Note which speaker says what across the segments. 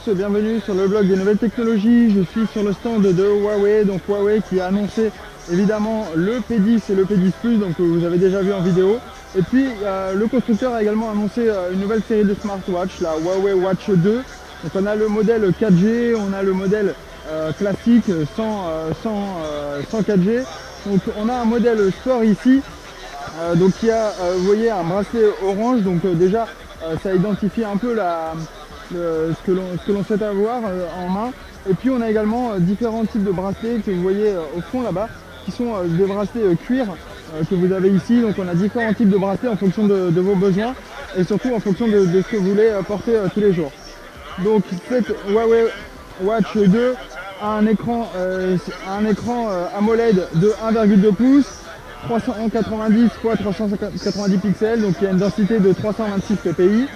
Speaker 1: tous, bienvenue sur le blog des nouvelles technologies. Je suis sur le stand de Huawei, donc Huawei qui a annoncé évidemment le P10 et le P10 Plus, donc vous avez déjà vu en vidéo. Et puis le constructeur a également annoncé une nouvelle série de smartwatch, la Huawei Watch 2. Donc on a le modèle 4G, on a le modèle classique sans 4G. Donc on a un modèle sport ici, donc qui a, vous voyez, un bracelet orange. Donc déjà ça identifie un peu ce que l'on souhaite avoir en main. Et puis on a également différents types de bracelets que vous voyez au fond là-bas, qui sont des bracelets cuir que vous avez ici. Donc on a différents types de bracelets en fonction de vos besoins et surtout en fonction de ce que vous voulez porter tous les jours. Donc cette Huawei Watch 2 a un écran AMOLED de 1,2 pouces, 390 x 390 pixels, donc il y a une densité de 326 ppi.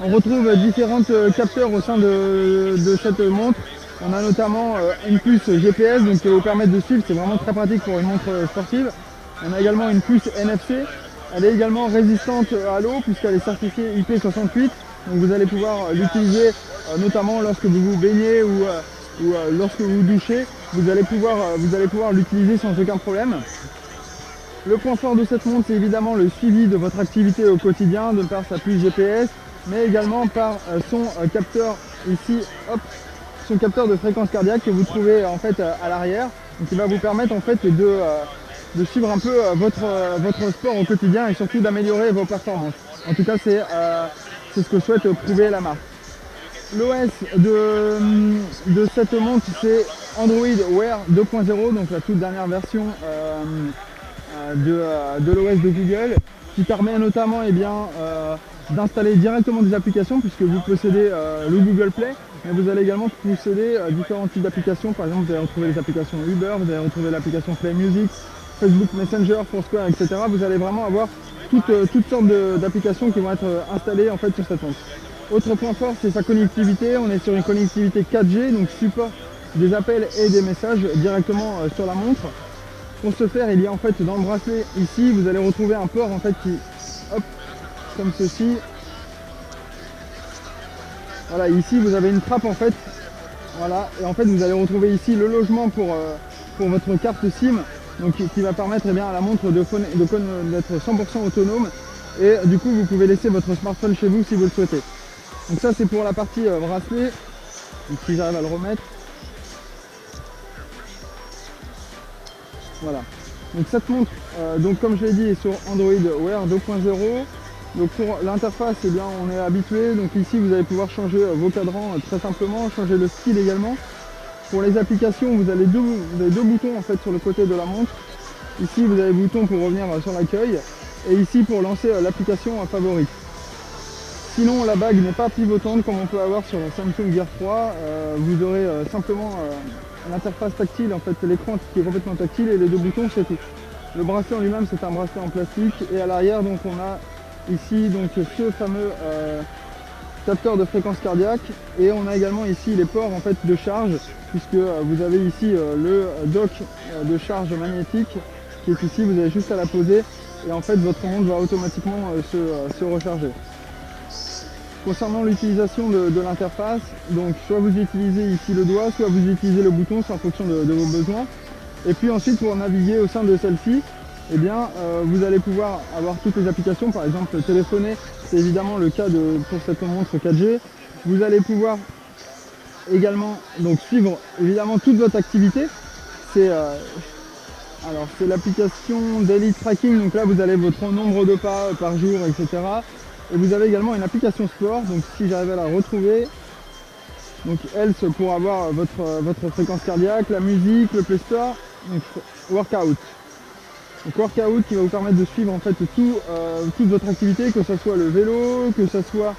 Speaker 1: On retrouve différents capteurs au sein de cette montre. On a notamment une puce GPS, donc qui va vous permettre de suivre, c'est vraiment très pratique pour une montre sportive. On a également une puce NFC, elle est également résistante à l'eau puisqu'elle est certifiée IP68. Donc vous allez pouvoir l'utiliser notamment lorsque vous vous baignez ou lorsque vous vous douchez, vous allez pouvoir l'utiliser sans aucun problème. Le point fort de cette montre, c'est évidemment le suivi de votre activité au quotidien, de par sa puce GPS, mais également par son capteur ici, hop, son capteur de fréquence cardiaque que vous trouvez en fait à l'arrière, donc qui va vous permettre en fait de suivre un peu votre sport au quotidien et surtout d'améliorer vos performances. En tout cas, c'est ce que souhaite prouver la marque. L'OS de cette montre, c'est Android Wear 2.0, donc la toute dernière version de l'OS de Google, qui permet notamment d'installer directement des applications puisque vous possédez le Google Play, mais vous allez également posséder différents types d'applications. Par exemple, vous allez retrouver les applications Uber, vous allez retrouver l'application Play Music, Facebook Messenger, Foursquare, etc. Vous allez vraiment avoir toutes sortes d'applications qui vont être installées en fait sur cette montre. Autre point fort, c'est sa connectivité. On est sur une connectivité 4G, donc support des appels et des messages directement sur la montre. Pour ce faire, il y a en fait dans le bracelet ici, vous allez retrouver un port en fait qui, hop, comme ceci. Voilà, ici vous avez une trappe en fait. Voilà, et en fait vous allez retrouver ici le logement pour votre carte SIM, donc qui va permettre à la montre d'être 100% autonome. Et du coup vous pouvez laisser votre smartphone chez vous si vous le souhaitez. Donc ça c'est pour la partie bracelet. Donc si j'arrive à le remettre. Voilà. Donc cette montre, donc comme je l'ai dit, est sur Android Wear 2.0. Donc pour l'interface, on est habitué. Donc ici vous allez pouvoir changer vos cadrans très simplement, changer le style également. Pour les applications, vous avez deux boutons en fait sur le côté de la montre. Ici vous avez le bouton pour revenir sur l'accueil et ici pour lancer l'application favorite. Sinon la bague n'est pas pivotante comme on peut avoir sur la Samsung Gear 3. Vous aurez simplement l'interface tactile, en fait l'écran qui est complètement tactile et les deux boutons c'est tout. Le bracelet en lui-même c'est un bracelet en plastique et à l'arrière donc on a ici donc ce fameux capteur de fréquence cardiaque et on a également ici les ports en fait de charge puisque vous avez ici le dock de charge magnétique qui est ici, vous avez juste à la poser et en fait votre montre va automatiquement se recharger. Concernant l'utilisation de l'interface, donc soit vous utilisez ici le doigt, soit vous utilisez le bouton, c'est en fonction de vos besoins. Et puis ensuite pour naviguer au sein de celle-ci, vous allez pouvoir avoir toutes les applications, par exemple téléphoner, c'est évidemment le cas pour cette montre 4G. Vous allez pouvoir également donc suivre évidemment toute votre activité. C'est l'application Daily Tracking, donc là vous avez votre nombre de pas par jour, etc. Et vous avez également une application sport, donc si j'arrive à la retrouver, donc elle c'est pour avoir votre fréquence cardiaque, la musique, le Play Store, donc Workout. Donc Workout qui va vous permettre de suivre en fait toute votre activité, que ce soit le vélo, que ce soit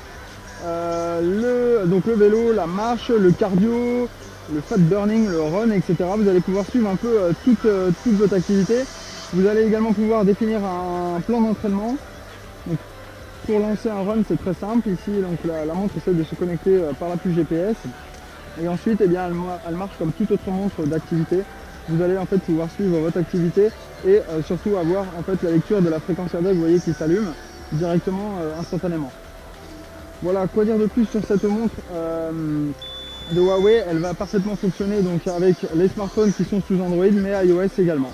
Speaker 1: le vélo, la marche, le cardio, le fat burning, le run, etc. Vous allez pouvoir suivre un peu toute votre activité. Vous allez également pouvoir définir un plan d'entraînement. Pour lancer un run, c'est très simple. Ici, donc, la montre essaie de se connecter par la puce GPS. Et ensuite, elle marche comme toute autre montre d'activité. Vous allez en fait pouvoir suivre votre activité et surtout avoir en fait la lecture de la fréquence cardiaque, vous voyez, qui s'allume directement instantanément. Voilà, quoi dire de plus sur cette montre de Huawei. Elle va parfaitement fonctionner donc avec les smartphones qui sont sous Android, mais iOS également.